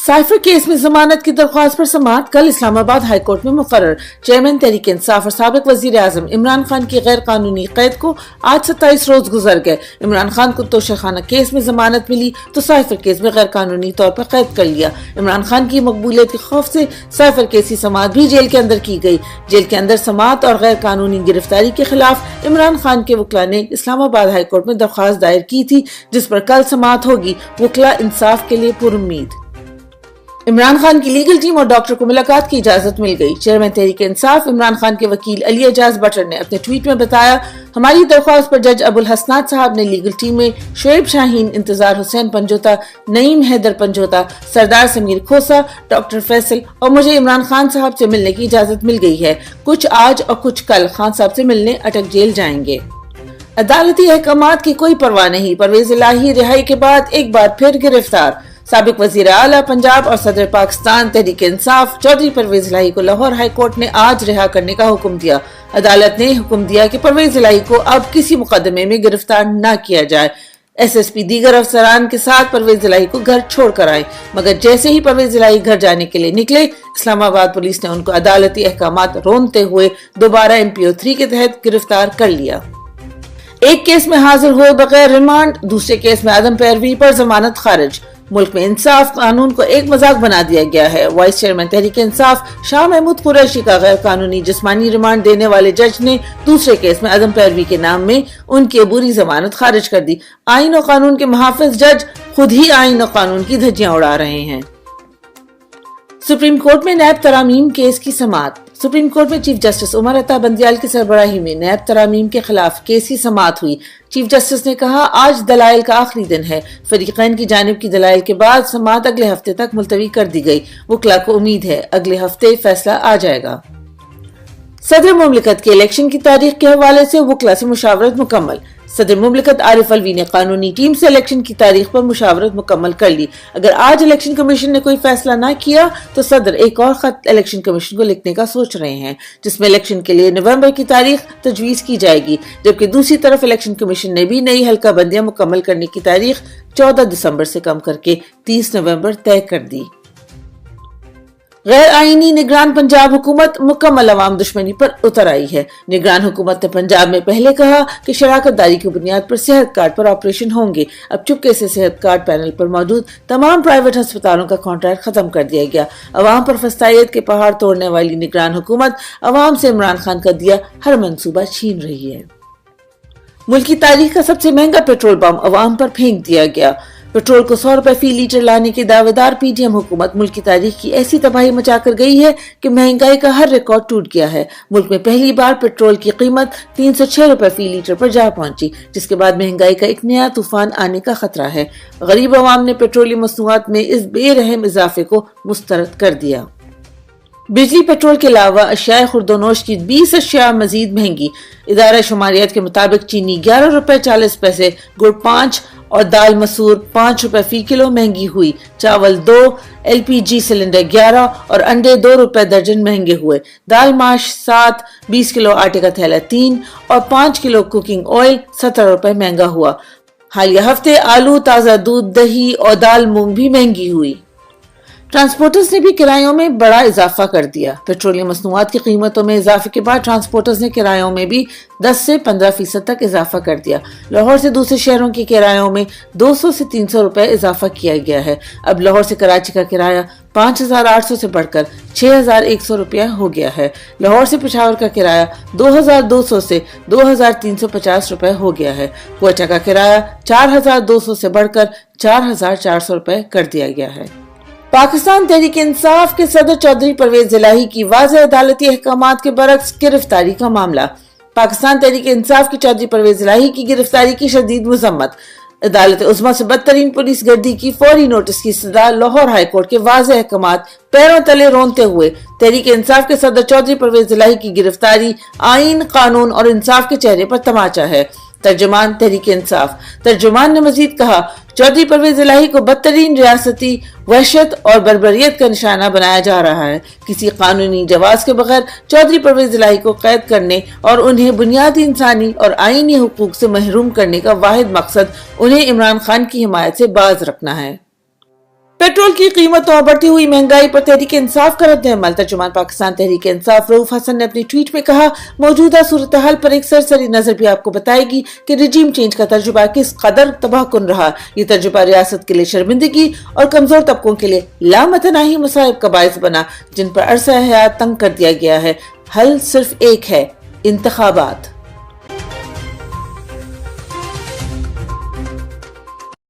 Cipher case में जमानत की दरख्वास्त पर समाअत कल इस्लामाबाद हाई कोर्ट में मुकर्रर। चेयरमैन तहरीक इंसाफ और साबिक वजीर आजम इमरान खान की गैर कानूनी कैद को आज 27 रोज गुजर गए। इमरान खान को तोशाखाना केस में जमानत मिली तो साइफर केस में गैर कानूनी तौर पर कैद कर लिया। इमरान खान की मकबूलियत के खौफ से साइफर केस की समाअत भी जेल के अंदर की गई। जेल के अंदर समाअत और गैर कानूनी गिरफ्तारी के खिलाफ इमरान खान के वकला ने इस्लामाबाद हाई कोर्ट में दरख्वास्त दायर की थी, जिस पर कल समाअत होगी। वकला इंसाफ के लिए पुरुम्मीद। इमरान खान की लीगल टीम और डॉक्टर को मुलाकात की इजाजत मिल गई। चेयरमैन तहरीक इंसाफ इमरान खान के वकील अली एजाज बटर ने अपने ट्वीट में बताया, हमारी दरख्वास्त पर जज अबुल हसनात साहब ने लीगल टीम में शोएब शाहीन, इंतजार हुसैन पंजोता, नईम हैदर पंजोता, सरदार समीर खोसा, डॉक्टर फैसल और मुझे इमरान खान साहब से मिलने की इजाजत मिल गई है। कुछ आज और कुछ कल खान साहब से मिलने अटक जेल जाएंगे। अदालती अहकामात की कोई परवाह नहीं, परवेज इलाही रिहाई के बाद एक बार फिर गिरफ्तार। साबिक वजीर आला पंजाब और सदर पाकिस्तान तहरीक इंसाफ चौधरी परवेज इलाही को लाहौर हाई कोर्ट ने आज रिहा करने का हुक्म दिया। अदालत ने हुक्म दिया कि परवेज इलाही को अब किसी मुकदमे में गिरफ्तार न किया जाए। SSP दीगर अफसरान के साथ परवेज इलाही को घर छोड़ कर आए, मगर जैसे ही परवेज इलाही घर जाने के लिए निकले, इस्लामाबाद पुलिस ने उनको अदालती अहकामात रोनते हुए दोबारा MPO 3 के तहत गिरफ्तार कर लिया। एक केस में हाजिर हुए बगैर रिमांड, दूसरे केस में आदम पैरवी पर जमानत खारिज। मुल्क में इंसाफ कानून को एक मजाक बना दिया गया है। वाइस चेयरमैन तहरीक इंसाफ शाह महमूद कुरैशी का गैर कानूनी जिस्मानी रिमांड देने वाले जज ने दूसरे केस में आदम पैरवी के नाम में उनकी अबूरी जमानत खारिज कर दी। आईन और कानून के मुहाफिज जज खुद ही आईन और कानून की धज्जियां उड़ा रहे हैं। सुप्रीम कोर्ट में नैब तरामीम केस की समाअत। सुप्रीम कोर्ट में चीफ जस्टिस उमर अता बंदियाल की सरबराही में नैब तरामीम के खिलाफ केस की समाअत हुई। चीफ जस्टिस ने कहा, आज दलाइल का आखिरी दिन है। फरीकैन की जानिब की दलाइल के बाद समाअत अगले हफ्ते तक मुलतवी कर दी गई। वकला को उम्मीद है अगले हफ्ते फैसला आ जाएगा। सदर मुमलिकत के इलेक्शन की तारीख के हवाले से वकला से मुशावरत मुकम्मल। सदर मुमलिकत आरिफ अलवी ने कानूनी टीम से इलेक्शन की तारीख पर मुशावरत मुकम्मल कर ली। अगर आज इलेक्शन कमीशन ने कोई फैसला ना किया तो सदर एक और खत इलेक्शन कमीशन को लिखने का सोच रहे हैं, जिसमें इलेक्शन के लिए नवंबर की तारीख तजवीज की जाएगी। जबकि दूसरी तरफ इलेक्शन कमीशन ने भी नई हल्का बंदियां मुकम्मल करने की तारीख 14 दिसंबर से कम करके 30 नवंबर तय कर दी। गैर आईनी निगरान पंजाब हुकूमत मुकम्मल अवाम दुश्मनी पर उतर आई है। निगरान हुकूमत ने पंजाब में पहले कहा कि शराकतदारी की बुनियाद पर सेहत कार्ड पर ऑपरेशन होंगे। अब चुपके से सेहत कार्ड पैनल पर मौजूद तमाम प्राइवेट अस्पतालों का कॉन्ट्रैक्ट खत्म कर दिया गया। अवाम पर फसाइयत के पहाड़ तोड़ने वाली निगरान हुकूमत अवाम से इमरान खान का दिया हर मंसूबा छीन रही है। मुल्क की तारीख का सबसे महंगा पेट्रोल पंप अवाम पर फेंक दिया गया। पेट्रोल को 100 रुपए फी लीटर लाने के दावेदार PTM हुकूमत मुल्क की तारीख की ऐसी तबाही मचाकर गई है कि महंगाई का हर रिकॉर्ड टूट गया है। मुल्क में पहली बार पेट्रोल की कीमत 306 रुपए फी लीटर पर जा पहुंची, जिसके बाद महंगाई का एक नया तूफान आने का खतरा है। गरीब अवाम ने पेट्रोलियम मसनूआत में इस बेरहम इजाफे को मुस्तरद कर दिया। बिजली पेट्रोल के अलावा अशिया खुर्दोनोश की 20 अशिया मजीद महंगी। इदारा शुमारियात के मुताबिक चीनी 11 रुपए 40 पैसे, गुड़ 5 और दाल मसूर 5 रुपए फी किलो महंगी हुई। चावल 2, LPG सिलेंडर 11 और अंडे 2 रुपए दर्जन महंगे हुए। दाल माश 7, 20 किलो आटे का थैला 3 और 5 किलो कुकिंग ऑयल 17 रुपए महंगा हुआ। हालिया हफ्ते आलू, ताज़ा दूध, दही और दाल मूंग भी महंगी हुई। ट्रांसपोर्टर्स ने भी किरायों में बड़ा इजाफा कर दिया। पेट्रोलियम मसनूआत की कीमतों में इजाफे के बाद ट्रांसपोर्टर्स ने किरायों में भी 10 से 15% तक इजाफा कर दिया। लाहौर से दूसरे शहरों के किरायों में 200 से 300 रुपए इजाफा किया गया है। अब लाहौर से कराची का किराया 5800 से बढ़कर 6100 रुपया हो गया है। लाहौर से पेशावर का किराया 2200 से 2350 रुपए हो गया है। क्वेटा का किराया 4200 से बढ़कर 4400 रुपए कर दिया गया है। पाकिस्तान तहरीक इंसाफ के सदर चौधरी परवेज इलाही की वाज़ेह अदालती अहकामात के बरक्स गिरफ्तारी का मामला। पाकिस्तान तहरीक इंसाफ की चौधरी परवेज इलाही की गिरफ्तारी की शदीद मुज़म्मत। अदालत उज़्मा से बदतरीन पुलिस गर्दी की फौरी नोटिस की सदा लाहौर हाई कोर्ट के वाज़ेह अहकामात पैरों तले रोनते हुए तहरीक इंसाफ के सदर चौधरी परवेज इलाही की गिरफ्तारी आईन, कानून और इंसाफ के चेहरे पर तमाचा है। तर्जुमान तहरीक इंसाफ। तर्जुमान ने मजीद कहा, चौधरी परवेज इलाही को बदतरीन रियासती वहशत और बर्बरियत का निशाना बनाया जा रहा है। किसी कानूनी जवाज के बगैर चौधरी परवेज इलाही को कैद करने और उन्हें बुनियादी इंसानी और आईनी हुकूक से महरूम करने का वाहिद मकसद उन्हें इमरान खान की हिमायत से बाज रखना है। पेट्रोल की कीमतों और बढ़ती हुई महंगाई पर तहरीक इंसाफ का रद्द-ए-अमल। तर्जुमान पाकिस्तान तहरीक इंसाफ रऊफ हसन ने अपनी ट्वीट में कहा, मौजूदा सूरत हाल पर एक सरसरी नजर भी आपको बताएगी कि रिजीम चेंज का तजुर्बा किस कदर तबाहकुन रहा। ये तजुर्बा रियासत के लिए शर्मिंदगी और कमजोर तबकों के लिए लामतनाही मसाइब का बायस बना, जिन पर अरसा हयात तंग कर दिया गया है। हल सिर्फ एक है, इंतखाबात।